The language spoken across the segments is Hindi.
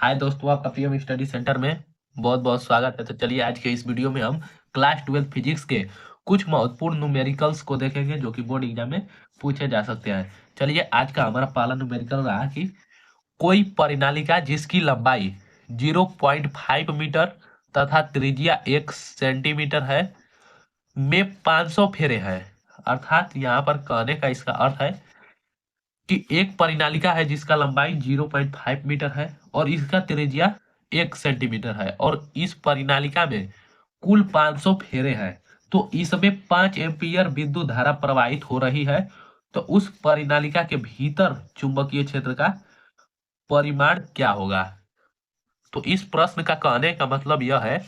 हाय दोस्तों, आपका पीएम स्टडी सेंटर में बहुत बहुत स्वागत है। तो चलिए आज के इस वीडियो में हम क्लास 12 फिजिक्स के कुछ महत्वपूर्ण न्यूमेरिकल्स को देखेंगे जो कि बोर्ड एग्जाम में पूछे जा सकते हैं। चलिए आज का हमारा पहला न्यूमेरिकल रहा कि कोई परिनालिका जिसकी लंबाई 0.5 मीटर तथा त्रिज्या 1 सेंटीमीटर है में 500 फेरे हैं। अर्थात यहाँ पर कहने का इसका अर्थ है कि एक परिनालिका है जिसका लंबाई 0.5 मीटर है और इसका त्रिज्या 1 सेंटीमीटर है और इस परिनालिका में कुल 500 फेरे हैं। तो इसमें 5 एम्पीयर विद्युत धारा प्रवाहित हो रही है। तो उस परिनालिका के भीतर चुंबकीय क्षेत्र का परिमाण क्या होगा। तो इस प्रश्न का कहने का मतलब यह है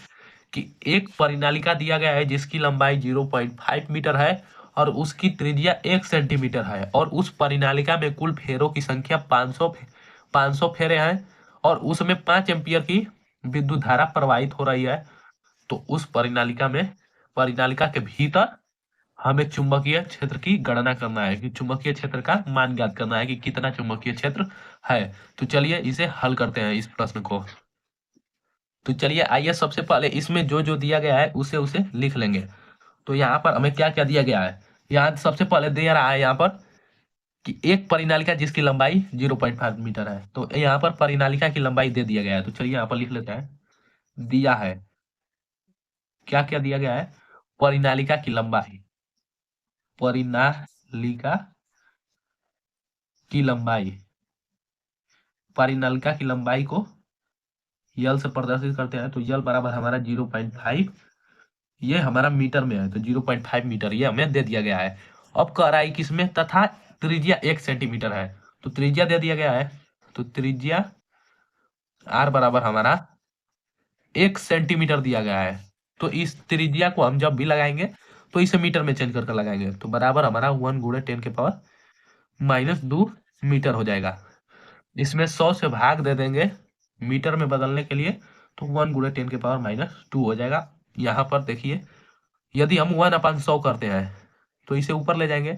कि एक परिनालिका दिया गया है जिसकी लंबाई 0.5 मीटर है और उसकी त्रिज्या 1 सेंटीमीटर है और उस परिनालिका में कुल फेरों की संख्या 500 फेरे हैं और उसमें 5 एम्पीयर की विद्युत धारा प्रवाहित हो रही है। तो उस परिनालिका के भीतर हमें चुंबकीय क्षेत्र की गणना करना है कि चुंबकीय क्षेत्र का मान ज्ञात करना है कि कितना चुंबकीय क्षेत्र है। तो चलिए इसे हल करते हैं इस प्रश्न को। तो चलिए आइए सबसे पहले इसमें जो जो दिया गया है उसे उसे लिख लेंगे। तो यहाँ पर हमें क्या क्या दिया गया है। यहाँ सबसे पहले दे रहा है यहाँ पर कि एक परिनालिका जिसकी लंबाई 0.5 मीटर है। तो यहाँ पर परिनालिका की लंबाई दे दिया गया है। तो चलिए यहाँ पर लिख लेते हैं। दिया है क्या क्या दिया गया है। परिनालिका की लंबाई, परिनालिका की लंबाई, परिनालिका की लंबाई को यल से प्रदर्शित करते हैं। तो यल बराबर हमारा 0.5, ये हमारा मीटर में है तो 0.5 मीटर ये हमें दे दिया गया है। अब कह रहा है किसमें, तथा त्रिज्या 1 सेंटीमीटर है। तो त्रिज्या दे दिया गया है। तो त्रिज्या आर बराबर हमारा 1 सेंटीमीटर दिया गया है। तो इस त्रिज्या को हम जब भी लगाएंगे तो इसे मीटर में चेंज करके लगाएंगे। तो बराबर हमारा 1 गुणे 10 के पावर -2 मीटर हो जाएगा। इसमें 100 से भाग दे देंगे मीटर में बदलने के लिए। तो 1 गुणे 10 के पावर -2 हो जाएगा। यहाँ पर देखिए यदि हम 1/100 करते हैं तो इसे ऊपर ले जाएंगे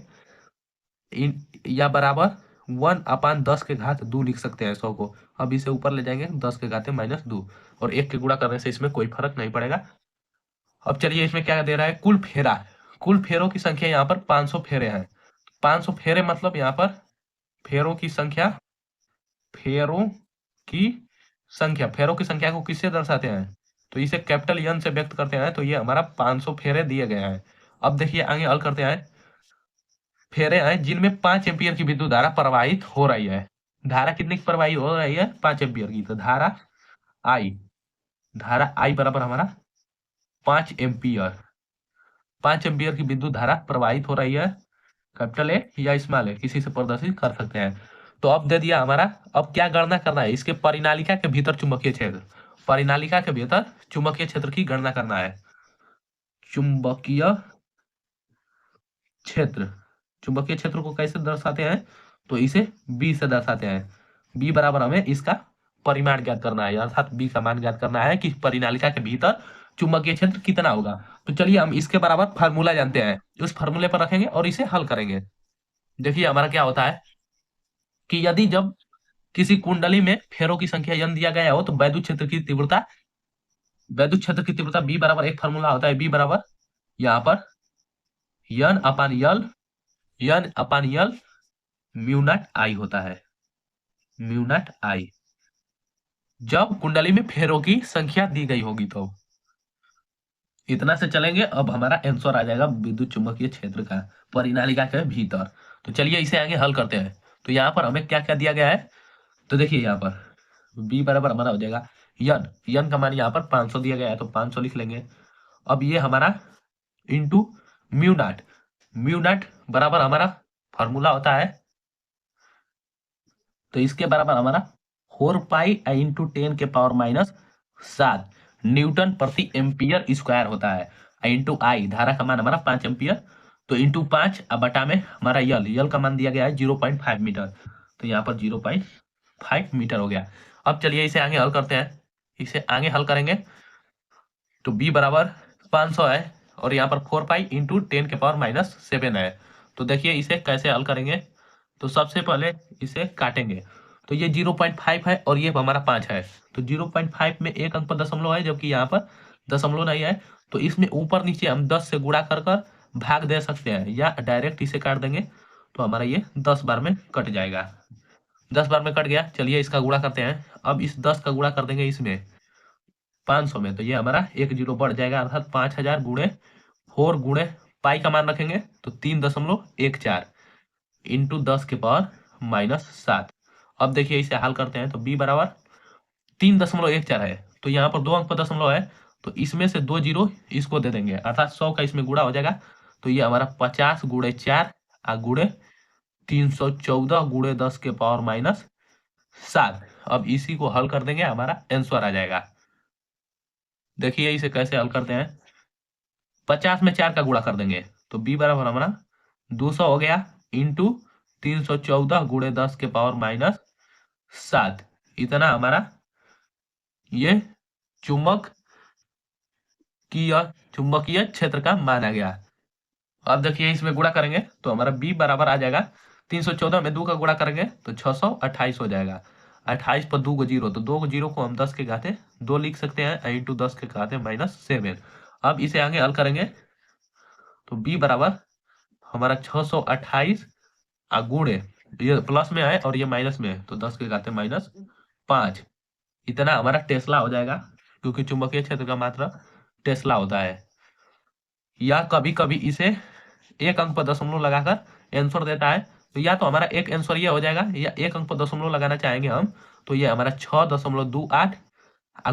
या बराबर 1/10 के घात 2 लिख सकते हैं 100 को। अब इसे ऊपर ले जाएंगे 10 के घाते -2 और 1 के गुणा करने से इसमें कोई फर्क नहीं पड़ेगा। अब चलिए इसमें क्या दे रहा है, कुल फेरा। कुल फेरों की संख्या यहाँ पर 500 फेरे हैं। 500 फेरे मतलब यहाँ पर फेरों की संख्या, फेरों की फेरों की संख्या को किससे दर्शाते हैं। तो इसे कैपिटल एन से व्यक्त करते हैं। तो ये हमारा 500 फेरे दिए गए हैं। अब देखिए आगे हल करते हैं। फेरे हैं जिनमें 5 एम्पीयर की विद्युत धारा प्रवाहित हो रही है। धारा कितनी की प्रवाहित हो रही है, 5 एम्पीयर की। तो धारा आई बराबर हमारा 5 एम्पीयर। 5 एम्पीयर की विद्युत धारा प्रवाहित हो रही है। कैपिटल ए या स्मॉल ए किसी से प्रदर्शित कर सकते हैं। तो अब दे दिया हमारा। अब क्या गणना करना है, इसके परिनालिका के भीतर चुंबकीय क्षेत्र, परिनालिका के भीतर चुंबकीय क्षेत्र की गणना करना है। चुंबकीय क्षेत्र, चुंबकीय क्षेत्र को कैसे दर्शाते हैं, तो इसे बी से दर्शाते हैं। बी बराबर हमें इसका परिमाण ज्ञात करना है, अर्थात बी का मान ज्ञात करना है कि परिनालिका के भीतर चुंबकीय क्षेत्र कितना होगा। तो चलिए हम इसके बराबर फार्मूला जानते हैं, उस फार्मूले पर रखेंगे और इसे हल करेंगे। देखिए हमारा क्या होता है कि यदि जब किसी कुंडली में फेरों की संख्या n दिया गया हो तो वैद्युत क्षेत्र की तीव्रता, बी बराबर एक फार्मूला होता है, बी बराबर यहाँ पर n upon L mu not I होता है। म्यू नॉट आई जब कुंडली में फेरों की संख्या दी गई होगी तो इतना से चलेंगे। अब हमारा आंसर आ जाएगा विद्युत चुंबकीय क्षेत्र का परिनालिका के भीतर। तो चलिए इसे आगे हल करते हैं। तो यहाँ पर हमें क्या क्या दिया गया है, तो देखिए यहाँ पर b बराबर हमारा हो जाएगा यन का मान यहाँ पर 500 दिया गया है तो 500 लिख लेंगे। अब ये हमारा इंटू म्यू नॉट बराबर हमारा फॉर्मूला होता है। तो इसके बराबर हमारा 4 पाई इंटू 10 के पावर -7 न्यूटन प्रति एम्पियर स्क्वायर होता है। इंटू आई धारा का मान हमारा 5 एम्पियर। तो इंटू 5 अब बटा में हमारा यल का मान दिया गया है 0.5 मीटर। तो यहाँ पर 0.5 मीटर हो गया। अब चलिए इसे आगे हल करते हैं। इसे आगे हल करेंगे तो b बराबर 500 है और यहाँ पर 4 पाई इंटू 10 के पावर -7 है। तो देखिए इसे कैसे हल करेंगे। तो सबसे पहले इसे काटेंगे। तो ये 0.5 है और ये हमारा 5 है। तो 0.5 में एक अंक पर दशमलव है, जबकि यहाँ पर दशमलव नहीं है। तो इसमें ऊपर नीचे हम 10 से गुणा कर कर भाग दे सकते हैं, या डायरेक्ट इसे काट देंगे तो हमारा ये 10 बार में कट जाएगा। 10 बार में कट गया। चलिए इसका गुणा करते हैं। अब इस 10 का गुणा कर देंगे इसमें 500 में, तो ये हमारा एक जीरो बढ़ जाएगा, अर्थात 5000 गुणे 4 गुणे पाई का मान रखेंगे तो 3.14 इंटू 10 के पावर -7। अब देखिए इसे हल करते हैं तो b बराबर 3.14 है। तो यहाँ पर दो अंक पर दशमलव है, तो इसमें से 2 जीरो इसको दे देंगे, अर्थात 100 का इसमें गुणा हो जाएगा। तो ये हमारा 50 गुणे 4 गुणे 314 गुणे 10 के पावर -7। अब इसी को हल कर देंगे, हमारा आंसर आ जाएगा। देखिए इसे कैसे हल करते हैं। 50 में 4 का गुणा कर देंगे तो b बराबर हमारा 200 हो गया, इंटू 314 गुणे 10 के पावर -7। इतना हमारा ये चुंबक की चुंबकीय क्षेत्र का माना गया। अब देखिए इसमें गुणा करेंगे तो हमारा b बराबर आ जाएगा 314 में 2 का गुणा करेंगे तो 628 हो जाएगा। 28 पर 2 को जीरो, तो 2 को जीरो को हम 10 के घाते 2 लिख सकते हैं, इंटू 10 के घाते -7। अब इसे आगे हल करेंगे तो b बराबर हमारा 628 गुणे, ये प्लस में है और ये माइनस में है, तो 10 के घाते -5। इतना हमारा टेस्ला हो जाएगा, क्योंकि चुंबकीय क्षेत्र का मात्रा टेस्ला होता है। या कभी कभी इसे एक अंक पर दशमलव लगाकर आंसर देता है। तो या तो हमारा एक आंसर ये हो जाएगा, या एक अंक पर दशमलव लगाना चाहेंगे हम तो ये हमारा 6.28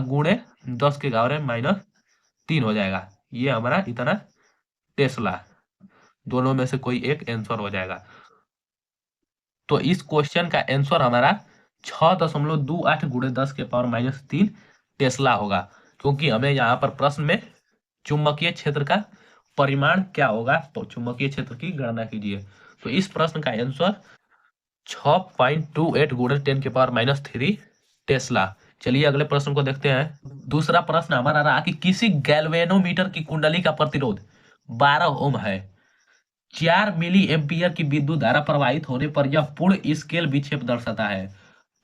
गुणे 10 के घाते -3 हो जाएगा। ये हमारा इतना टेस्ला, दोनों में से कोई एक आंसर हो जाएगा। तो इस क्वेश्चन का आंसर हमारा 6.28 गुणे 10 के पावर -3 टेस्ला होगा, क्योंकि हमें यहाँ पर प्रश्न में चुंबकीय क्षेत्र का परिमाण क्या होगा, तो चुंबकीय क्षेत्र की गणना कीजिए। तो इस प्रश्न का आंसर 6.28 गुणे 10 के पावर -3 टेस्ला। चलिए अगले प्रश्न को देखते हैं। दूसरा प्रश्न हमारा रहा कि किसी गैल्वेनोमीटर की कुंडली का प्रतिरोध 12 ओम है। 4 मिली एम्पियर की विद्युत धारा प्रवाहित होने पर यह पूर्ण स्केल विक्षेप दर्शाता है।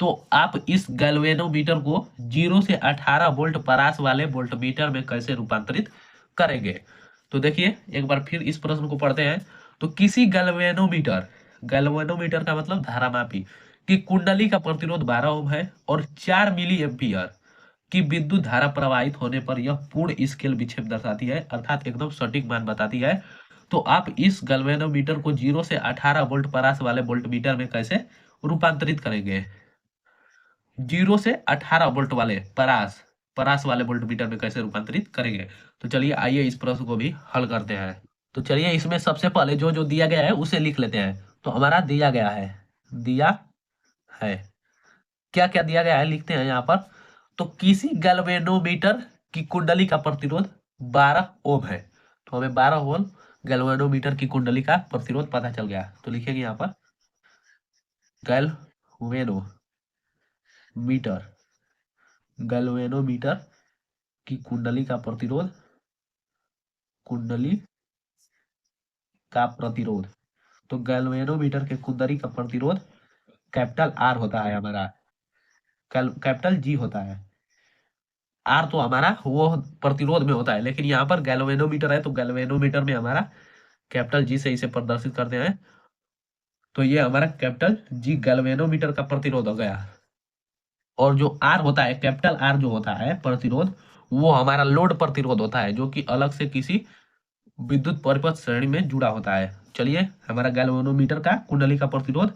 तो आप इस गैल्वेनोमीटर को 0 से 18 वोल्ट परास वाले वोल्टमीटर में कैसे रूपांतरित करेंगे। तो देखिए एक बार फिर इस प्रश्न को पढ़ते हैं। तो किसी गैल्वेनोमीटर, गैल्वेनोमीटर का मतलब धारामापी, की कुंडली का प्रतिरोध 12 ओम है और 4 मिली एम्पियर की विद्युत धारा प्रवाहित होने पर यह पूर्ण स्केल विक्षेप दर्शाती है, अर्थात एकदम सटीक मान बताती है। तो आप इस गैल्वेनोमीटर को 0 से 18 वोल्ट परास वाले वोल्टमीटर में कैसे रूपांतरित करेंगे। 0 से 18 वोल्ट वाले परास परास वाले वोल्टमीटर में कैसे रूपांतरित करेंगे। तो चलिए आइए इस प्रश्न को भी हल करते हैं। तो चलिए इसमें सबसे पहले जो जो दिया गया है उसे लिख लेते हैं। तो हमारा दिया गया है, दिया है क्या क्या दिया गया है लिखते हैं यहाँ पर। तो किसी गैल्वेनोमीटर की कुंडली का प्रतिरोध 12 ओम है। तो हमें 12 ओम गैल्वेनोमीटर की कुंडली का प्रतिरोध पता चल गया। तो लिखेंगे यहाँ पर गैल्वेनोमीटर, गैल्वेनोमीटर की कुंडली का प्रतिरोध, कुंडली का प्रतिरोध। तो गैल्वेनोमीटर के कुंडली का प्रतिरोध कैपिटल आर होता है हमारा, कैपिटल जी होता है। आर तो हमारा वो प्रतिरोध में होता है, लेकिन यहाँ पर गैल्वेनोमीटर है तो गैल्वेनोमीटर में हमारा कैपिटल जी से इसे प्रदर्शित करते हैं। तो ये हमारा कैपिटल जी गैल्वेनोमीटर का प्रतिरोध हो गया। और जो आर होता है, कैपिटल आर जो होता है प्रतिरोध, वो हमारा लोड प्रतिरोध होता है, जो कि अलग से किसी विद्युत परिपथ श्रेणी में जुड़ा होता है। चलिए हमारा गैल्वेनोमीटर का कुंडली का प्रतिरोध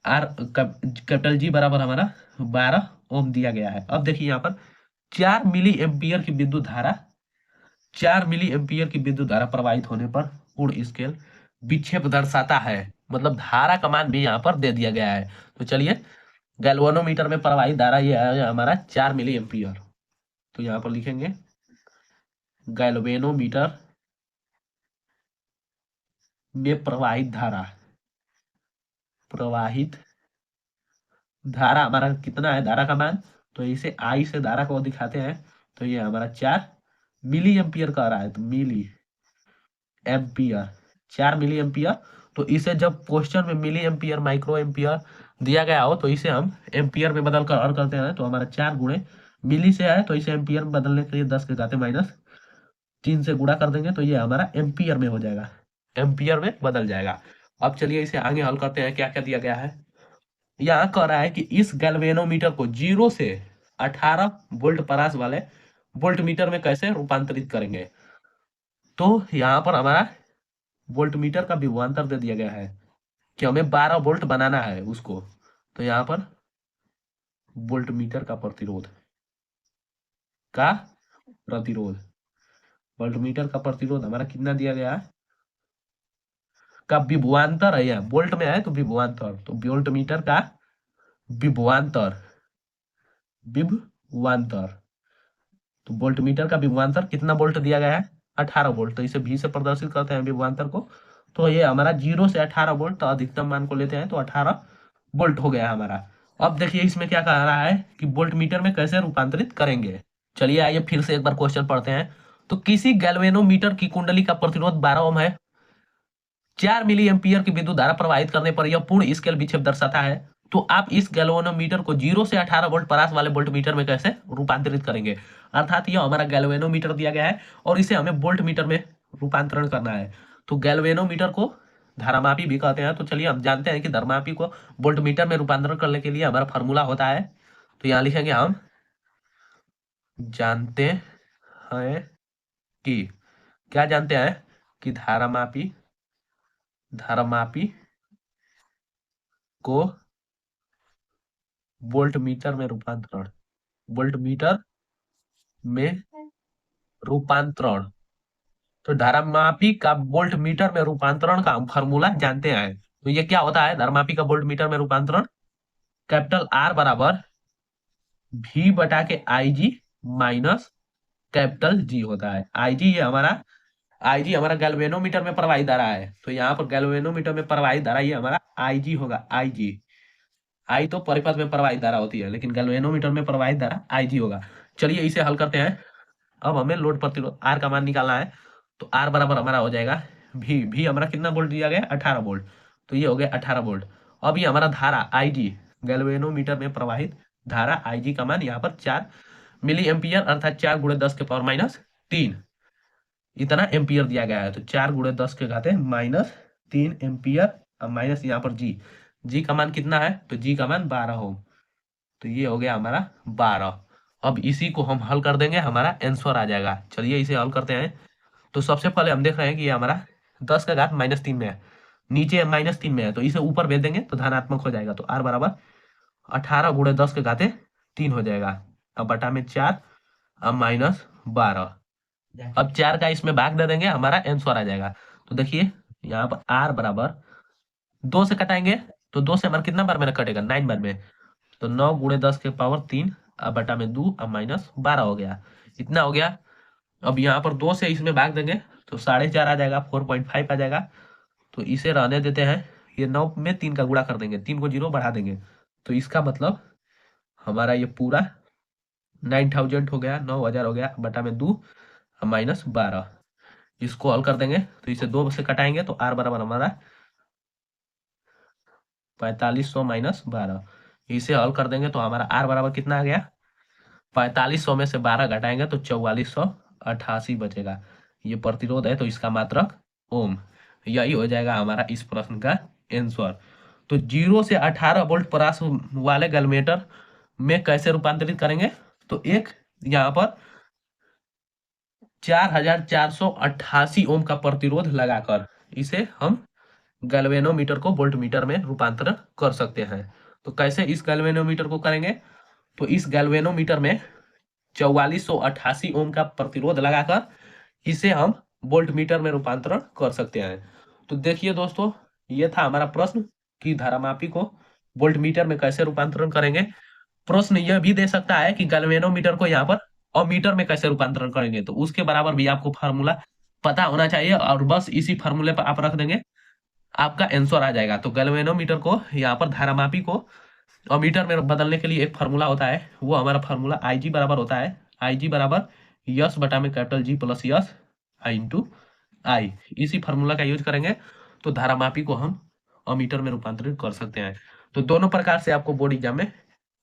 आर कैपिटल जी बराबर हमारा 12 ओम दिया गया है। अब देखिए यहाँ पर 4 मिली एम्पियर की विद्युत धारा, 4 मिली एम्पियर की विद्युत धारा प्रवाहित होने पर पूर्ण स्केल विक्षेप दर्शाता है, मतलब धारा का मान भी यहाँ पर दे दिया गया है। तो चलिए गैल्वेनोमीटर में प्रवाहित धारा ये है हमारा 4 मिली एम्पियर। तो यहाँ पर लिखेंगे गैल्वेनोमीटर में प्रवाहित धारा, प्रवाहित धारा हमारा कितना है, धारा का मान, तो इसे आई से धारा को दिखाते हैं। तो ये हमारा 4 मिली एम्पियर का आ रहा है, तो मिली एम्पियर, 4 मिली एम्पियर। तो इसे जब क्वेश्चन में मिली एम्पियर, माइक्रो एम्पियर, दिया गया हो तो इसे हम एम्पियर में बदल कर और करते हैं तो हमारा 4 गुणे मिली से है तो इसे एम्पियर में बदलने के लिए 10 के घाते माइनस 3 से गुणा कर देंगे तो ये हमारा एम्पियर में हो जाएगा, एम्पियर में बदल जाएगा। अब चलिए इसे आगे हल करते हैं, क्या क्या दिया गया है। यहाँ कह रहा है कि इस गैल्वेनोमीटर को 0 से 18 वोल्ट परास वाले वोल्ट मीटर में कैसे रूपांतरित करेंगे। तो यहाँ पर हमारा वोल्ट मीटर का विभवांतर दे दिया गया है कि हमें 12 वोल्ट बनाना है उसको। तो यहाँ पर वोल्ट मीटर का प्रतिरोध वोल्ट मीटर का प्रतिरोध हमारा कितना दिया गया है, का विभवांतर है, यहाँ वोल्ट में है तो विभवांतर, तो वोल्ट मीटर का विभवांतर विभवांतर तो वोल्ट मीटर का विभवांतर कितना वोल्ट दिया गया है, 18 वोल्ट। तो इसे V से प्रदर्शित करते हैं विभवांतर को। तो ये हमारा 0 से 18 वोल्ट, तो अधिकतम मान को लेते हैं तो 18 वोल्ट हो गया हमारा। अब देखिए इसमें क्या कह रहा है कि वोल्ट मीटर में कैसे रूपांतरित करेंगे। चलिए आइए फिर से एक बार क्वेश्चन पढ़ते हैं। तो किसी गैल्वेनोमीटर की कुंडली का प्रतिरोध 12 ओम है, 4 मिली एम्पियर की विद्युत धारा प्रवाहित करने पर यह पूर्ण स्केल विक्षेप दर्शाता है। तो आप इस गैल्वेनोमीटर को 0 से 18 वोल्ट परास वाले वोल्ट मीटर में कैसे रूपांतरित करेंगे। अर्थात यह हमारा गैल्वेनोमीटर दिया गया है और इसे हमें वोल्ट मीटर में रूपांतरण करना है। तो गैल्वेनोमीटर को धारामापी भी कहते हैं। तो चलिए हम जानते हैं कि धारामापी को वोल्ट मीटर में रूपांतरण करने के लिए हमारा फॉर्मूला होता है। तो यहाँ लिखेंगे हम जानते हैं कि, क्या जानते हैं कि धारामापी को वोल्ट मीटर में रूपांतरण में रूपांतरण तो धारामापी का वोल्ट मीटर में रूपांतरण का हम फॉर्मूला जानते हैं। तो ये क्या होता है, धारामापी का वोल्ट मीटर में रूपांतरण कैपिटल R बराबर V बटा के IG माइनस कैपिटल G होता है। IG हमारा गैल्वेनोमीटर में प्रवाहित धारा है। तो यहाँ पर गैल्वेनोमीटर में प्रवाहित धारा ये हमारा IG होगा। I तो परिपथ में प्रवाहित धारा होती है, लेकिन गैल्वेनोमीटर में प्रवाहित धारा IG होगा। चलिए इसे हल करते हैं। अब हमें लोड प्रतिरोध R का मान निकालना है। तो R बराबर हमारा हो जाएगा V हमारा कितना वोल्ट दिया गया, 18 वोल्ट। तो ये हो गया 18 वोल्ट। अब ये हमारा धारा IG गैल्वेनोमीटर में प्रवाहित धारा IG का मान यहाँ पर 4 मिली एम्पियर अर्थात 4 गुणे 10 के पावर माइनस 3 इतना एम्पियर दिया गया है। तो 4 गुणे 10 के घाते माइनस 3 एम्पियर। अब माइनस यहाँ पर जी का मान कितना है, तो जी का मान 12 ओम। तो ये हो गया हमारा 12। अब इसी को हम हल कर देंगे, हमारा आंसर आ जाएगा। चलिए इसे हल करते हैं। तो सबसे पहले हम देख रहे हैं कि ये हमारा 10 का घात माइनस 3 में है, नीचे माइनस 3 में है, तो इसे ऊपर भेज देंगे तो धनात्मक हो जाएगा। तो R बराबर 18 गुणे 10 के घाते 3 हो जाएगा। अब बटा में 4, अब माइनस 12। अब 4 का इसमें भाग दे देंगे, हमारा आंसर आ जाएगा। तो देखिए यहाँ पर R बराबर 2 से कटाएंगे तो 2 से हमारा कितना बार में कटेगा, 9 बार में। तो 9 गुणे 10 के पावर 3 अब बटा में 2 अब माइनस 12 हो गया, इतना हो गया। अब यहाँ पर 2 से इसमें भाग देंगे तो 4.5 आ जाएगा, 4.5 आ जाएगा। तो इसे रहने देते हैं। ये 9 में 3 का गुणा कर देंगे, 3 को 0 बढ़ा देंगे। तो इसका मतलब हमारा ये पूरा 9000 हो गया, 9000 हो गया बटा में 2 माइनस 12। इसको हल कर देंगे तो इसे 2 से कटाएंगे तो R बराबर हमारा 4500 माइनस 12। इसे हल कर देंगे तो हमारा R बराबर कितना आ गया, 4500 में से 12 घटाएंगे तो 4488 बचेगा। ये प्रतिरोध है तो इसका मात्रक ओम। यही हो जाएगा हमारा इस प्रश्न का आंसर। तो 0 से 18 वोल्ट परास वाले गैल्वेनोमीटर में कैसे रूपांतरित करेंगे। तो एक यहाँ पर 4488 ओम का प्रतिरोध लगाकर इसे हम गैल्वेनोमीटर को वोल्टमीटर में रूपांतरण कर सकते हैं। तो कैसे इस गैल्वेनोमीटर को करेंगे, तो इस गैल्वेनोमीटर में 4488 ओम का प्रतिरोध लगाकर इसे हम वोल्टमीटर में रूपांतरण कर सकते हैं। तो देखिए दोस्तों, ये था हमारा प्रश्न कि धारामापी को वोल्टमीटर में कैसे रूपांतरण करेंगे। प्रश्न यह भी दे सकता है कि गैल्वेनोमीटर को यहाँ पर अमीटर में कैसे रूपांतरण करेंगे, तो उसके बराबर भी आपको फार्मूला पता होना चाहिए और बस इसी फार्मूले पर आप रख देंगे, आपका आंसर आ जाएगा। तो गैल्वेनोमीटर को यहाँ पर धारामापी को अमीटर में बदलने के लिए एक फार्मूला होता है, वो हमारा फार्मूला IG बराबर होता है, IG बराबर यस बटा में capital G plus S into I. इसी फार्मूला का यूज करेंगे तो धारामापी को हम अमीटर में रूपांतरित कर सकते हैं। तो दोनों प्रकार से आपको बोर्ड एग्जाम में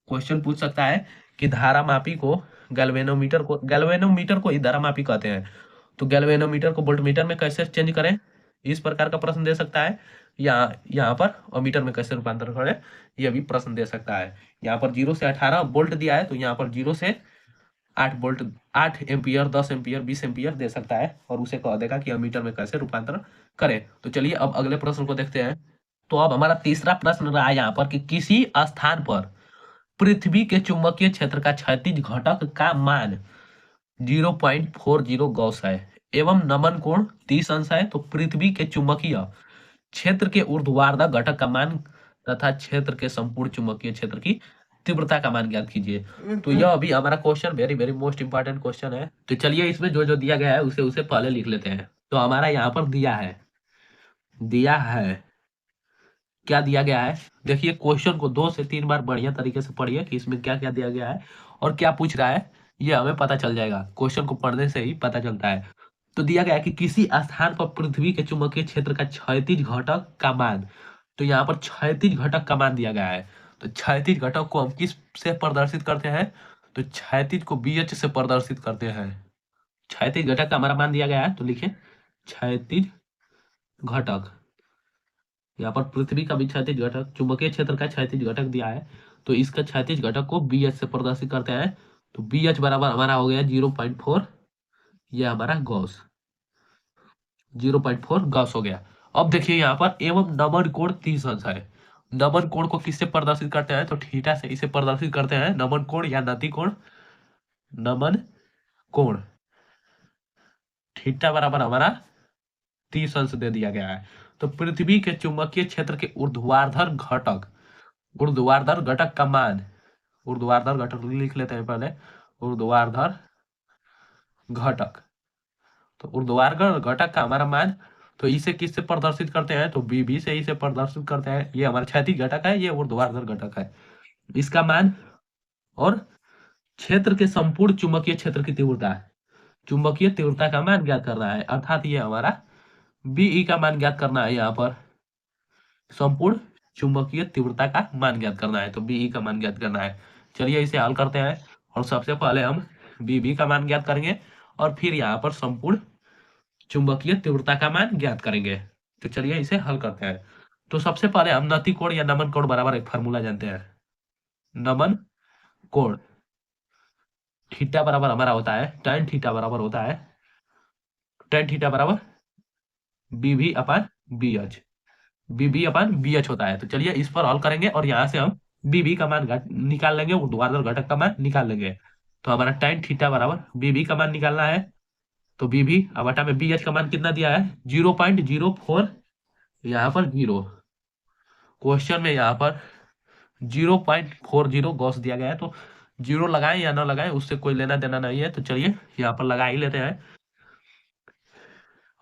क्वेश्चन पूछ सकता है कि धारामापी को गैल्वेनोमीटर को ही धारामापी कहते हैं, तो गैल्वेनोमीटर को वोल्टमीटर में कैसे चेंज करें, इस प्रकार का प्रश्न दे सकता है। या यहाँ पर अमीटर में कैसे रूपांतर करें, यह भी प्रश्न दे सकता है। यहाँ पर 0 से 18 वोल्ट दिया है, तो यहाँ पर 0 से 8 वोल्ट, 8 एम्पियर, 10 एम्पियर, 20 एम्पियर दे सकता है, और उसे कह देगा कि अमीटर में कैसे रूपांतर करें। तो चलिए अब अगले प्रश्न को देखते हैं। तो अब हमारा तीसरा प्रश्न रहा यहाँ पर कि किसी स्थान पर पृथ्वी के चुंबकीय क्षेत्र का क्षैतिज घटक का मान 0.40 गॉस है एवं नमन कोण 30 अंश है, तो पृथ्वी के चुंबकीय क्षेत्र के ऊर्ध्वाधर घटक का मान तथा क्षेत्र के संपूर्ण चुंबकीय क्षेत्र की तीव्रता का मान ज्ञात कीजिए। तो यह अभी हमारा question very very most important question है। तो चलिए इसमें जो जो दिया गया है उसे उसे पहले लिख लेते हैं। तो हमारा यहाँ पर दिया है क्या दिया गया है। देखिए क्वेश्चन को 2 से 3 बार बढ़िया तरीके से पढ़िए कि इसमें क्या क्या दिया गया है और क्या पूछ रहा है, ये हमें पता चल जाएगा। क्वेश्चन को पढ़ने से ही पता चलता है। तो दिया गया है कि किसी स्थान पर पृथ्वी के चुंबकीय क्षेत्र का क्षैतिज घटक का मान, तो यहाँ पर क्षैतिज घटक का मान दिया गया है। तो क्षैतिज घटक को हम किस से प्रदर्शित करते हैं, तो क्षैतिज को BH से प्रदर्शित करते हैं। क्षैतिज घटक का हमारा मान दिया गया है, तो लिखे क्षैतिज घटक। यहाँ पर पृथ्वी का भी क्षैतिज घटक, चुंबकीय क्षेत्र का क्षैतिज घटक दिया है, तो इसका क्षैतिज घटक को BH से प्रदर्शित करते हैं। तो BH बराबर हमारा हो गया 0.4, यह हमारा गॉस 0.4 गॉस हो गया। अब देखिए यहाँ पर एवं नमन कोण 30 अंश है। नमन कोण को किससे प्रदर्शित करते हैं, तो थीटा से इसे प्रदर्शित करते हैं। नमन कोण या नति कोण, नमन कोण थीटा बराबर हमारा 30 अंश दे दिया गया है। तो पृथ्वी के चुंबकीय क्षेत्र के ऊर्ध्वाधर घटक का मान, ऊर्ध्वाधर घटक लिख लेते हैं पहले, ऊर्ध्वाधर घटक। तो ऊर्ध्वाधर घटक का हमारा मान, तो इसे किससे प्रदर्शित करते हैं, तो BB से इसे प्रदर्शित करते हैं। ये हमारा क्षैतिज घटक है, ये ऊर्ध्वाधर घटक है, इसका मान। और क्षेत्र के संपूर्ण चुंबकीय क्षेत्र की तीव्रता, चुंबकीय तीव्रता का मान ज्ञात करना है, अर्थात ये हमारा BE का मान ज्ञात करना है। यहाँ पर संपूर्ण चुंबकीय तीव्रता का मान ज्ञात करना है, तो BE का मान ज्ञात करना है। चलिए इसे हल करते हैं, और सबसे पहले हम BB का मान ज्ञात करेंगे और फिर यहाँ पर संपूर्ण चुंबकीय तीव्रता का मान ज्ञात करेंगे। तो चलिए इसे हल करते हैं। तो सबसे पहले हम नति कोण या नमन कोण बराबर एक फार्मूला जानते हैं। नमन कोण थीटा बराबर हमारा होता है tan थीटा बराबर होता है tan थीटा बराबर BB अपन BH होता है। तो चलिए इस पर हल करेंगे और यहाँ से हम BB का मान निकाल लेंगे, ऊर्ध्वाधर घटक का मान निकाल लेंगे। तो हमारा tan थीटा बराबर BB का मान निकालना है, तो BB अब बटा में BH का मान कितना दिया है 0.04, यहाँ पर 0, क्वेश्चन में यहाँ पर 0.40 गॉस दिया गया है। तो 0 लगाएं या ना लगाएं उससे कोई लेना देना नहीं है, तो चलिए यहाँ पर लगा ही लेते हैं,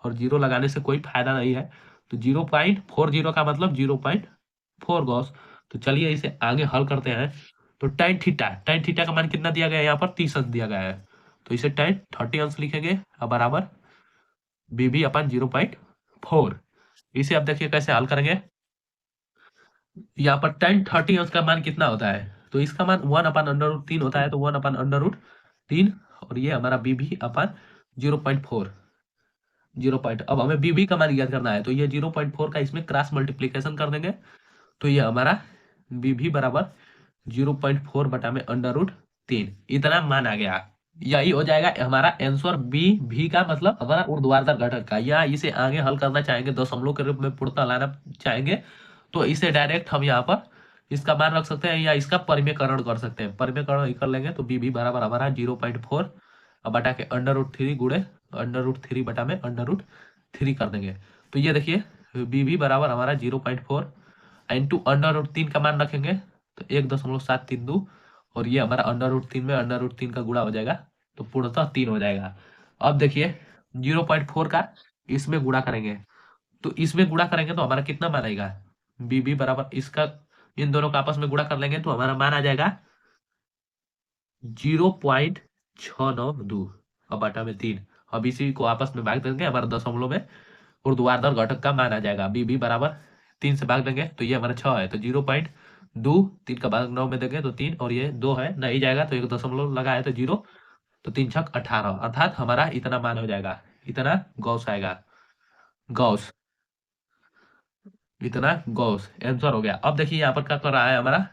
और 0 लगाने से कोई फायदा नहीं है। तो 0.40 का मतलब 0.4 गॉस। तो चलिए इसे आगे हल करते हैं। तो tan थीटा का मान कितना दिया गया है, यहाँ पर 30 अंश दिया गया है, तो इसे tan 30 अंश लिखेंगे अब बराबर BB अपन 0.4। इसे अब देखिए कैसे हल करेंगे। यहाँ पर tan 30 अंश का मान कितना होता है, तो इसका मान 1/√3 होता है, तो 1/√3, और ये हमारा BB अपन 0.4 अब हमें BB का मान ज्ञात करना है, तो ये 0.4 का इसमें क्रॉस मल्टीप्लीकेशन कर देंगे, तो ये हमारा BB बराबर 0.4 बटा में √3, इतना मान आ गया। यही हो जाएगा हमारा आंसर BB का मतलब हमारा ऊर्ध्वाधर घटक का। या इसे आगे हल करना चाहेंगे, दशमलव के रूप में पूर्णतः लाना चाहेंगे, तो इसे डायरेक्ट हम यहाँ पर इसका मान रख सकते हैं या इसका परिमेयकरण कर सकते हैं। परिमेयकरण कर लेंगे तो BB बराबर हमारा 0.4 बटा के √3 गुणे √3 बटा में √3 कर देंगे। तो ये देखिए BB बराबर हमारा 0.4 इंटू √3 का मान रखेंगे तो 1.732, और ये हमारा √3 में √3 का गुणा हो जाएगा, तो पूर्णतः 3 हो जाएगा। अब देखिए 0.4 का इसमें गुणा करेंगे, तो इसमें गुणा करेंगे तो हमारा कितना मान आएगा, BB बराबर इसका, इन दोनों का आपस में गुणा कर लेंगे तो हमारा मान आ जाएगा 0.692 अब बटा में 3। अब इसी को आपस में भाग देंगे, हमारा दशमलव में ऊर्ध्वाधर घटक का मान आ जाएगा। BB बराबर 3 से भाग देंगे तो ये हमारा 6 है, तो 0.692 2, 3 का भाग 9 में देंगे तो 3, और ये 2 है, नहीं जाएगा तो 1 दशमलव लगाए तो 0, तो 3 छक 18, अर्थात हमारा इतना मान हो जाएगा, इतना गॉस आएगा, गॉस, इतना गॉस आंसर हो गया। अब देखिए यहाँ पर क्या कर रहा है हमारा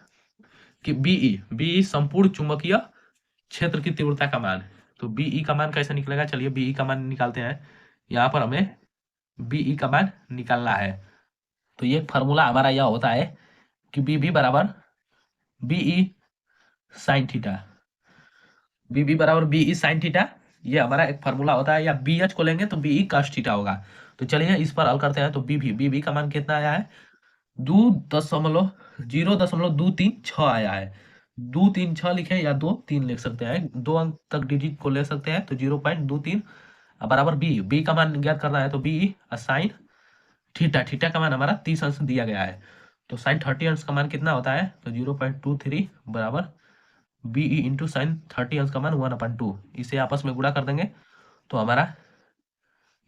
कि बीई संपूर्ण चुंबकीय क्षेत्र की तीव्रता का मान। तो बीई का मान कैसे निकलेगा, चलिए बीई का मान निकालते हैं। यहाँ पर हमें बीई का मान निकालना है, तो ये फॉर्मूला हमारा यह होता है कि बीबी बराबर बीई साइन थीटा, बीबी बराबर बीई साइन थीटा, ये हमारा एक फार्मूला होता है, या बी एच को लेंगे तो बीई कॉस थीटा होगा। तो चलिए इस पर हल करते हैं। तो बीबी का मान कितना आया है, 0.236 आया है। 236 लिखे या 23 लिख सकते हैं, 2 अंक तक डिजिट को ले सकते हैं, तो 0.23 बराबर बी का मान ज्ञात करना है, तो बी साइन थीटा, थीटा का मान हमारा 30 अंश दिया गया है, तो साइन 30 अंश का मान कितना होता है, तो 0.23 बराबर बीई इंटू साइन 30 अंश का मान 1/2, इसे आपस में गुणा कर देंगे तो हमारा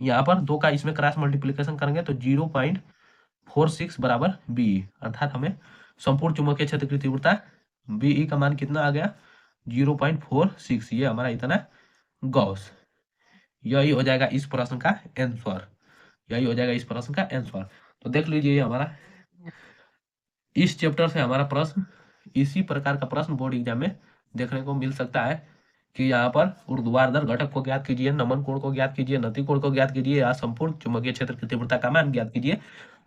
यहाँ पर 2 का इसमें क्रॉस मल्टीप्लीकेशन करेंगे तो 0.46 बराबर बीई, अर्थात हमें संपूर्ण चुंबकीय क्षेत्र की तीव्रता बीई का मान कितना आ गया, 0.46, ये हमारा इतना गॉस। यही हो जाएगा इस प्रश्न का आंसर, यही हो जाएगा इस प्रश्न का आंसर। तो देख लीजिए हमारा इस चैप्टर से हमारा प्रश्न, इसी प्रकार का प्रश्न बोर्ड एग्जाम में देखने को मिल सकता है कि यहाँ पर ऊर्ध्वाधर घटक को ज्ञात कीजिए, नमन कोण को ज्ञात कीजिए, नति कोण को ज्ञात कीजिए, या संपूर्ण चुंबकीय क्षेत्र की तीव्रता का मान ज्ञात कीजिए।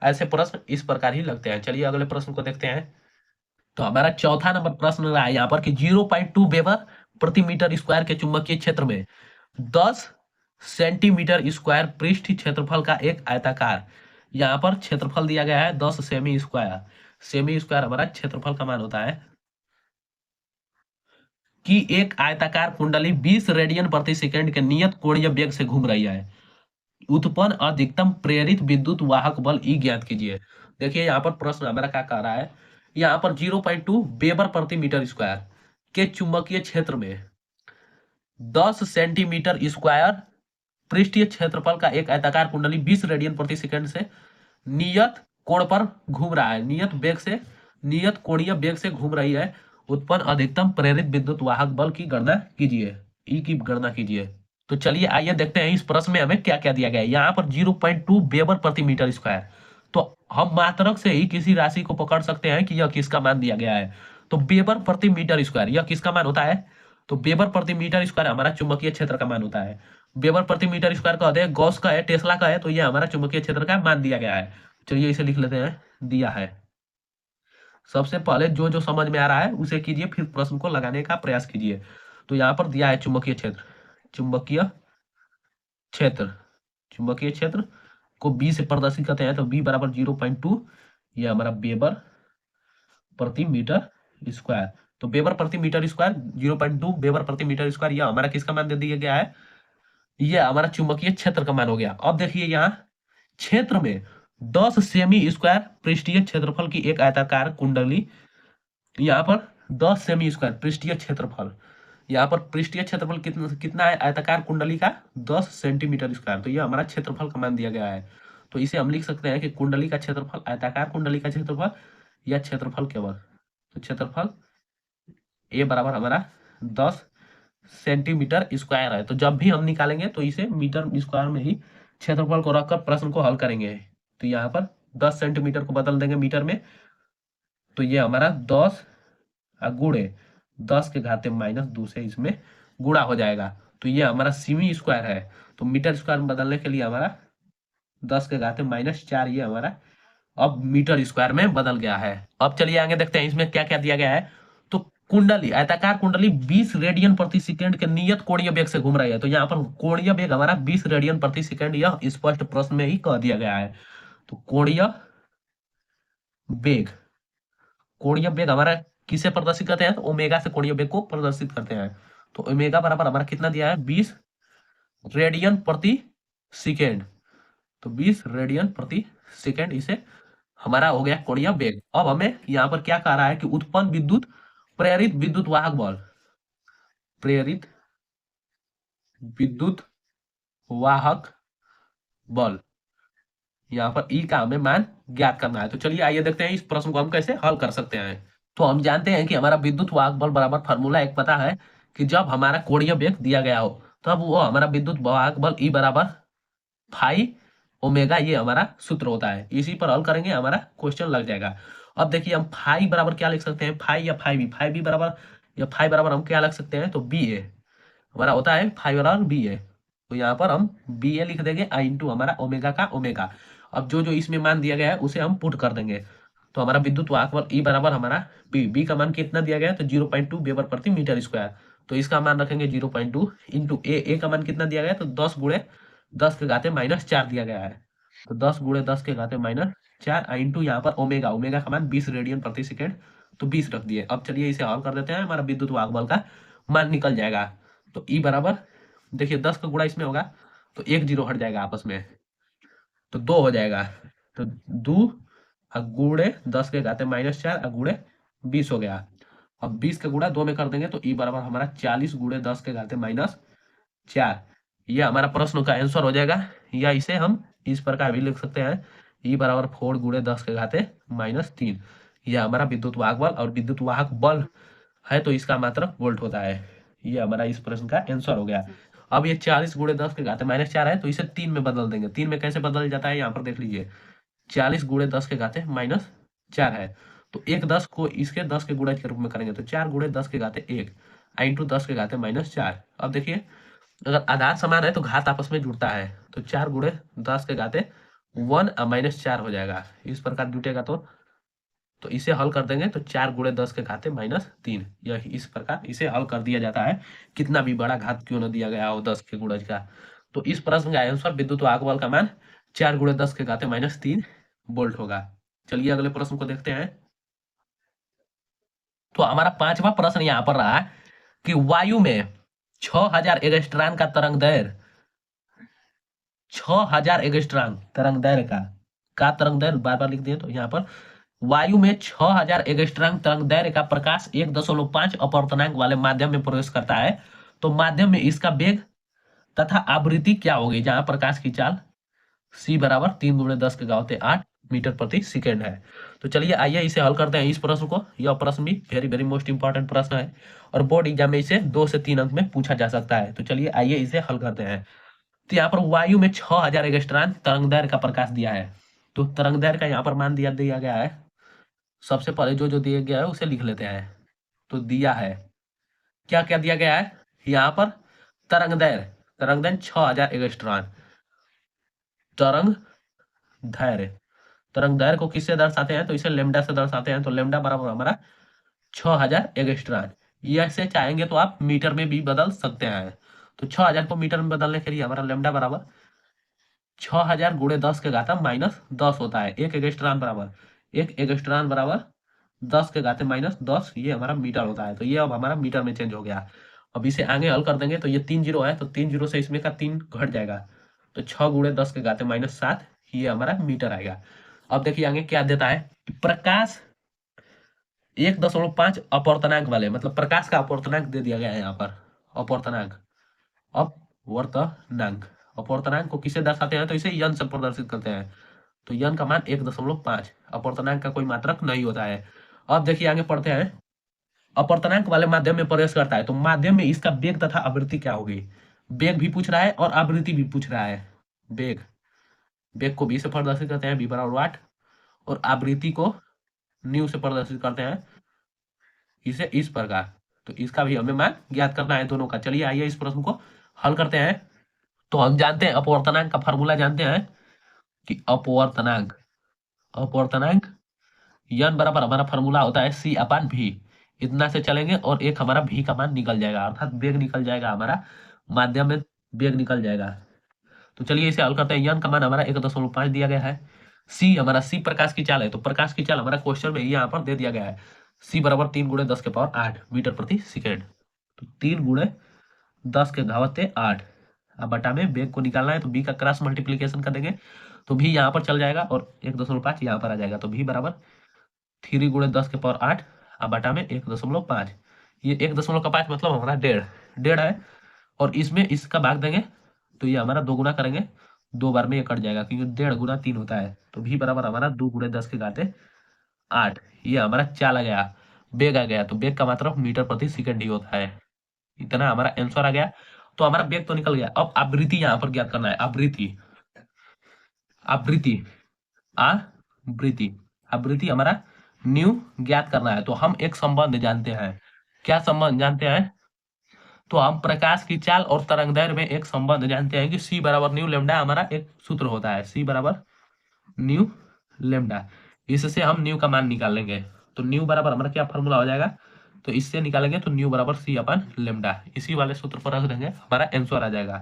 ऐसे प्रश्न इस प्रकार ही लगते हैं। चलिए अगले प्रश्न को देखते हैं। तो हमारा चौथा नंबर प्रश्न रहा है यहाँ पर कि 0.2 वेबर प्रति मीटर स्क्वायर के चुंबकीय क्षेत्र में 10 सेंटीमीटर स्क्वायर पृष्ठ क्षेत्रफल का एक आयताकार, यहाँ पर क्षेत्रफल दिया गया है 10 सेमी स्क्वायर, सेमी स्क्वायर हमारा क्षेत्रफल का मान होता है, कि एक आयताकार कुंडली 20 रेडियन प्रति सेकंड के नियत कोणीय वेग से घूम रही है, उत्पन्न अधिकतम प्रेरित विद्युत वाहक बल ई ज्ञात कीजिए। देखिए यहाँ पर प्रश्न हमारा क्या कह रहा है, यहाँ पर 0.2 वेबर प्रति मीटर स्क्वायर के चुंबकीय क्षेत्र में 10 सेंटीमीटर स्क्वायर पृष्ठीय क्षेत्रफल का एक आयताकार कुंडली 20 रेडियन प्रति सेकंड से नियत कोण पर घूम रहा है, नियत वेग से, नियत कोणीय वेग से घूम रही है, उत्पन्न अधिकतम प्रेरित विद्युत वाहक बल की गणना कीजिए, ई की गणना कीजिए। तो चलिए आइए देखते हैं इस प्रश्न में हमें क्या क्या दिया गया है। यहाँ पर 0.2 वेबर प्रति मीटर स्क्वायर, तो हम मात्रक से ही किसी राशि को पकड़ सकते हैं कि यह किसका मान दिया गया है। तो वेबर प्रति मीटर स्क्वायर यह किसका मान होता है, तो वेबर प्रति मीटर स्क्वायर हमारा चुंबकीय क्षेत्र का मान होता है। वेबर प्रति मीटर स्क्वायर कहते हैं, गॉस का है, टेस्ला का है, तो ये हमारा चुंबकीय क्षेत्र का मान दिया गया है। चलिए इसे लिख लेते हैं, दिया है। सबसे पहले जो जो समझ में आ रहा है उसे कीजिए, फिर प्रश्न को लगाने का प्रयास कीजिए। तो यहाँ पर दिया है चुंबकीय क्षेत्र, चुंबकीय क्षेत्र, चुंबकीय क्षेत्र को बी से प्रदर्शित करते हैं, तो बी बराबर 0.2, ये हमारा वेबर प्रति मीटर स्क्वायर। तो वेबर प्रति मीटर स्क्वायर 0.2 वेबर प्रति मीटर स्क्वायर, यह हमारा किसका मान दे दिया गया है, ये हमारा चुंबकीय क्षेत्र का मान हो गया। अब देखिए यहाँ क्षेत्र में 10 सेमी स्क्वायर पृष्ठीय क्षेत्रफल की एक आयताकार कुंडली, यहाँ पर 10 सेमी स्क्वायर पृष्ठीय क्षेत्रफल, यहाँ पर पृष्ठीय क्षेत्रफल कितना कितना है आयताकार कुंडली का, 10 सेंटीमीटर स्क्वायर, तो यह हमारा क्षेत्रफल का मान दिया गया है। तो इसे हम लिख सकते हैं कि कुंडली का क्षेत्रफल, आयताकार कुंडली का क्षेत्रफल या क्षेत्रफल केवल, तो क्षेत्रफल ए बराबर हमारा 10 सेंटीमीटर स्क्वायर है। तो जब भी हम निकालेंगे तो इसे मीटर स्क्वायर में ही क्षेत्रफल को रखकर प्रश्न को हल करेंगे। तो यहाँ पर 10 सेंटीमीटर को बदल देंगे मीटर में, तो ये हमारा 10 गुणे 10 के घाते -2 से इसमें गुणा हो जाएगा, तो ये हमारा सेमी स्क्वायर है। तो मीटर स्क्वायर में बदलने के लिए हमारा 10 के घाते -4, ये हमारा अब मीटर स्क्वायर में बदल गया है। अब चलिए आगे देखते हैं इसमें क्या क्या दिया गया है। तो कुंडली, आयताकार कुंडली 20 रेडियन प्रति सेकंड के नियत कोणीय वेग से घूम रही है, तो यहाँ पर कोणीय वेग हमारा 20 रेडियन प्रति सेकंड, यह स्पष्ट प्रश्न में ही कह दिया गया है। तो कोणीय वेग, कोणीय वेग हमारा किसे प्रदर्शित करते हैं, तो ओमेगा से कोणीय वेग को प्रदर्शित करते हैं। तो ओमेगा बराबर हमारा कितना दिया है, 20 रेडियन प्रति सेकेंड, तो 20 रेडियन प्रति सेकेंड, इसे हमारा हो गया कोणीय वेग। अब हमें यहाँ पर क्या कह रहा है कि उत्पन्न विद्युत प्रेरित विद्युत वाहक बल, प्रेरित विद्युत वाहक बल, यहाँ पर ई का हमें मान ज्ञात करना है। तो चलिए आइए देखते हैं इस प्रश्न को हम कैसे हल कर सकते हैं। तो हम जानते हैं कि हमारा विद्युत वाहक बल बराबर फार्मूला एक पता है कि जब हमारा कोणीय वेग दिया गया हो तब वो हमारा विद्युत वाहक बल ई बराबर फाई ओमेगा, ये हमारा सूत्र होता है। इसी पर हल करेंगे हमारा क्वेश्चन लग जाएगा। अब देखिए हम फाई बराबर क्या लिख सकते हैं, फाई या फाई बी बराबर, या फाई बराबर हम क्या लिख सकते हैं, तो बी ए हमारा होता है, फाई बराबर बी ए। तो यहाँ पर हम बी ए लिख देंगे आई इंटू हमारा ओमेगा का ओमेगा। अब जो जो इसमें मान दिया गया है उसे हम पुट कर देंगे। तो हमारा विद्युत वाहक बल ई बराबर हमारा बी का मान कितना दिया गया है, तो 0.2 वेबर प्रति मीटर स्क्वायर। तो इसका मान रखेंगे 0.2 इंटू ए का मान कितना दिया गया है, तो 10 गुणे 10 के घाते -4 दिया गया है। तो 10 गुणे 10 के घाते -4 इंटू यहाँ पर ओमेगा, ओमेगा का मान 20 रेडियन प्रति सेकेंड, तो 20 रख दिए। अब चलिए इसे हल कर देते हैं, हमारा विद्युत वाहक बल का मान निकल जाएगा। तो ई बराबर देखिए 10 का गुणा इसमें होगा तो 1 जीरो हट जाएगा आपस में, तो 2 हो जाएगा। तो 2 गुणे 10 के घाते -4 गुणे 20 हो गया। अब 20 का गुणा 2 में कर देंगे तो ई बराबर हमारा 40 गुणे 10 के घाते -4। ये हमारा प्रश्न का आंसर हो जाएगा। या इसे हम इस प्रकार भी लिख सकते हैं, ई बराबर 4 गुणे 10 के घाते -3। यह हमारा विद्युत वाहक बल, और विद्युत वाहक बल है तो इसका मात्रक वोल्ट होता है। ये हमारा इस प्रश्न का आंसर हो गया। अब ये 40 गुणे 10 के घाते -4 है तो इसे 3 में बदल देंगे। 3 में कैसे बदल जाता है यहाँ पर देख लीजिए, 40 गुणे 10 के घाते -4 है, तो एक 10 को इसके 10 के गुणज के रूप में करेंगे तो 4 गुणे 10 के घाते 1 इंटू 10 के घाते -4। अब देखिए अगर आधार समान है तो घात आपस में जुड़ता है, तो 4 गुणे 10 के घाते 1 -4 हो जाएगा। इस प्रकार जुटेगा तो इसे हल कर देंगे तो 4 गुणे 10 के घाते -3। यह इस प्रकार इसे हल कर दिया जाता है, कितना भी बड़ा घात क्यों न दिया गया हो 10 के गुणज का। तो इस प्रश्न का आंसर विद्युत वाहक बल का मान 4 गुणे 10 के घाते -3 वोल्ट होगा। चलिए अगले प्रश्न को देखते हैं। तो हमारा पांचवा प्रश्न यहाँ पर रहा कि वायु में 6000 एंगस्ट्रॉन का तरंग दैर्घ्य, 6000 एंगस्ट्रॉन तरंग दैर्घ्य का तरंग दैर्घ्य बार बार लिख दिए, तो यहाँ पर वायु में 6000 एंगस्ट्रॉन तरंग दैर्घ्य का प्रकाश 1.5 अपवर्तनांक वाले माध्यम में प्रवेश करता है, तो माध्यम में इसका वेग तथा आवृत्ति क्या होगी, जहां प्रकाश की चाल c बराबर 3 गुणे 10 के घाते 8 मीटर प्रति सेकेंड है। तो चलिए आइए इसे हल करते हैं इस प्रश्न को। यह प्रश्न भी वेरी वेरी मोस्ट इंपॉर्टेंट प्रश्न है और बोर्ड एग्जाम में इसे 2 से 3 अंक में पूछा जा सकता है। तो चलिए आइए इसे हल करते हैं। तो यहाँ पर वायु में 6000 एंगस्ट्रॉन तरंग दैर्घ्य का प्रकाश दिया है, तो तरंग दैर्घ्य का यहाँ पर मान दिया गया है। सबसे पहले जो जो दिया गया है उसे लिख लेते हैं। तो दिया है क्या क्या दिया गया है यहाँ पर, तरंग दैर्घ्य 6000 एंगस्ट्रॉन, तरंग दैर्घ्य को किससे दर्शाते हैं, तो इसे लेमडा से दर्शाते हैं। तो लेमडा बराबर हमारा 6000 एंगस्ट्रॉन। ऐसे चाहेंगे तो आप मीटर में भी बदल सकते हैं। तो 6000 को मीटर में बदलने के लिए हमारा लेमडा बराबर 6000 गुणे 10 के घाता -10 होता है। एक एंगस्ट्रॉन बराबर 10 के घाते -10, ये हमारा मीटर होता है। तो ये अब हमारा मीटर में चेंज हो गया। अब इसे आगे हल कर देंगे तो ये 3 जीरो है, तो 3 जीरो से इसमें का 3 घट जाएगा, तो 6 गुणे 10 के घाते -7, ये हमारा मीटर आएगा। अब देखिए आगे क्या देता है, प्रकाश 1.5 अपवर्तनांक वाले, मतलब प्रकाश का अपवर्तनांक दे दिया गया है यहाँ पर। अपवर्तनांक को किसे दर्शाते हैं, तो इसे यन से प्रदर्शित करते हैं। तो यन का मान 1.5, अपवर्तनांक का कोई मात्रक नहीं होता है। अब देखिए आगे पढ़ते हैं, अपवर्तनांक वाले माध्यम में प्रवेश करता है तो माध्यम में इसका वेग तथा आवृत्ति क्या होगी। वेग भी पूछ रहा है और आवृत्ति भी पूछ रहा है। वेग को v से प्रदर्शित करते हैं, v बराबर वाट, और आवृत्ति को न्यू से प्रदर्शित करते हैं इसे इस प्रकार। तो इसका भी हमें मान ज्ञात करना है दोनों का। चलिए आइए इस प्रश्न को हल करते हैं। तो हम जानते हैं अपवर्तनांक का फॉर्मूला जानते हैं कि अपवर्तनांक यन बराबर हमारा फॉर्मूला होता है c अपान v। इतना से चलेंगे और एक हमारा v का मान निकल जाएगा, अर्थात वेग निकल जाएगा, हमारा माध्यम में वेग निकल जाएगा। तो चलिए इसे हल करते हैं। यन का मान हमारा 1.5 दिया गया है। c हमारा c प्रकाश की चाल है, तो प्रकाश की चाल हमारा क्वेश्चन में यहाँ पर दे दिया गया है। c बराबर 3 गुणे 10 के पावर 8 मीटर प्रति सेकेंड। तो 3 गुणे 10 के घाते 8, अब बटा में वेग को निकालना है तो v का क्रॉस मल्टीप्लीकेशन कर देंगे तो v यहाँ पर चल जाएगा और 1.5 यहाँ पर आ जाएगा। तो v बराबर 3 गुणे 10 के पावर 8 अब बटा में 1.5। ये 1.5 मतलब हमारा डेढ़ है, और इसमें इसका भाग देंगे तो ये हमारा 2 गुना करेंगे, 2 बार में ये कट जाएगा क्योंकि 1.5 गुना 3 होता है। तो v बराबर हमारा 2 गुणे 10 के घाते 8, ये हमारा चाल आ गया। बेग आ गया, तो बेग का मतलब मीटर प्रति सेकंड ही होता है। इतना हमारा आंसर आ गया। तो हमारा बेग तो निकल गया। अब आवृत्ति यहाँ पर ज्ञात करना है। आवृत्ति, आवृत्ति, आवृत्ति, आवृत्ति हमारा न्यू ज्ञात करना है। तो हम एक संबंध जानते हैं। क्या संबंध जानते हैं? तो हम प्रकाश की चाल और तरंगदैर्घ्य में एक संबंध जानते हैं कि सी बराबर न्यू लेमडा हमारा एक सूत्र होता है। सी बराबर न्यू लेमडा। इससे हम न्यू का मान निकालेंगे। तो न्यू बराबर हमारा क्या फॉर्मूला हो जाएगा? तो इससे निकालेंगे तो न्यू बराबर सी अपन लेमडा, इसी वाले सूत्र पर रख देंगे, हमारा आंसर आ जाएगा।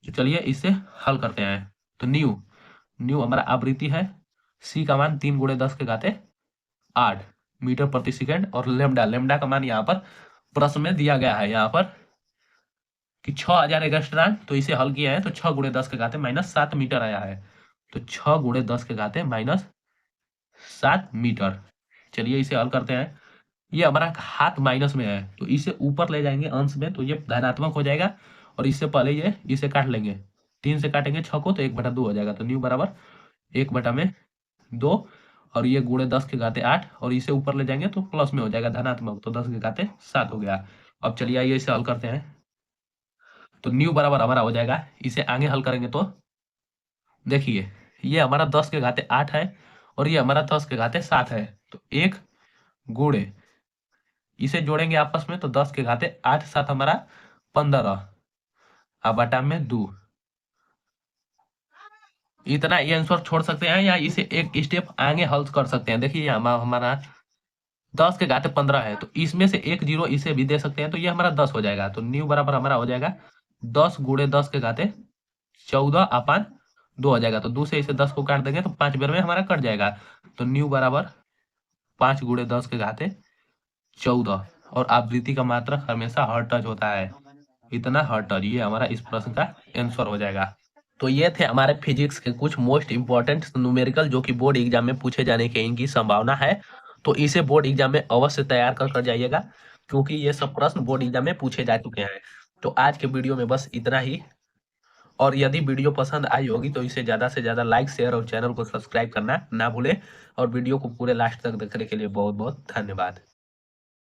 तो चलिए इसे हल करते हैं। तो न्यू, न्यू हमारा आवृत्ति है, सी का मान 3 × 10⁸ मीटर प्रति सेकंड, और लेमडा, लेमडा का मान यहाँ पर प्रश्न में दिया गया है यहाँ पर कि 6000 एंगस्ट्रॉम। तो इसे हल किया है तो 6 × 10⁻7 मीटर आया है। तो 6 × 10⁻7 मीटर। चलिए इसे हल करते हैं। ये हमारा हाथ माइनस में है, तो इसे ऊपर ले जाएंगे अंश में, तो ये धनात्मक हो जाएगा। और इससे पहले ये इसे काट लेंगे, 3 से काटेंगे 6 को तो 1/2 हो जाएगा। तो न्यू बराबर 1/2, और ये × 10⁸ और इसे ऊपर ले जाएंगे तो प्लस में हो जाएगा धनात्मक, तो 10⁻7 हो गया। अब चलिए आइए इसे हल करते हैं। तो न्यू बराबर हमारा हो जाएगा, इसे आगे हल करेंगे तो देखिए ये हमारा 10⁸ है और ये हमारा 10⁸ है। तो 1 × इसे जोड़ेंगे आपस में तो 10⁸ 7 हमारा 15, अब बटा में 2। इतना ये आंसर छोड़ सकते हैं या इसे एक स्टेप आगे हल कर सकते हैं। देखिए हमारा 10⁸15 है, तो इसमें से एक जीरो इसे भी दे सकते हैं, तो ये हमारा 10 हो जाएगा। तो न्यू बराबर हमारा हो जाएगा 10 × 10⁻14/2 हो जाएगा। तो 2 से इसे 10 को काट देंगे तो 5 बार में हमारा कट जाएगा। तो न्यू बराबर 5 × 10⁻14, और आवृत्ति का मात्रक हमेशा हर्ट्ज होता है, इतना हर्ट्ज। ये हमारा इस प्रश्न का आंसर हो जाएगा। तो ये थे हमारे फिजिक्स के कुछ मोस्ट इंपॉर्टेंट न्यूमेरिकल जो कि बोर्ड एग्जाम में पूछे जाने की इनकी संभावना है। तो इसे बोर्ड एग्जाम में अवश्य तैयार कर जाइएगा, क्योंकि ये सब प्रश्न बोर्ड एग्जाम में पूछे जा चुके हैं। तो आज के वीडियो में बस इतना ही, और यदि वीडियो पसंद आई होगी तो इसे ज़्यादा से ज़्यादा लाइक, शेयर और चैनल को सब्सक्राइब करना ना भूलें। और वीडियो को पूरे लास्ट तक देखने के लिए बहुत बहुत धन्यवाद।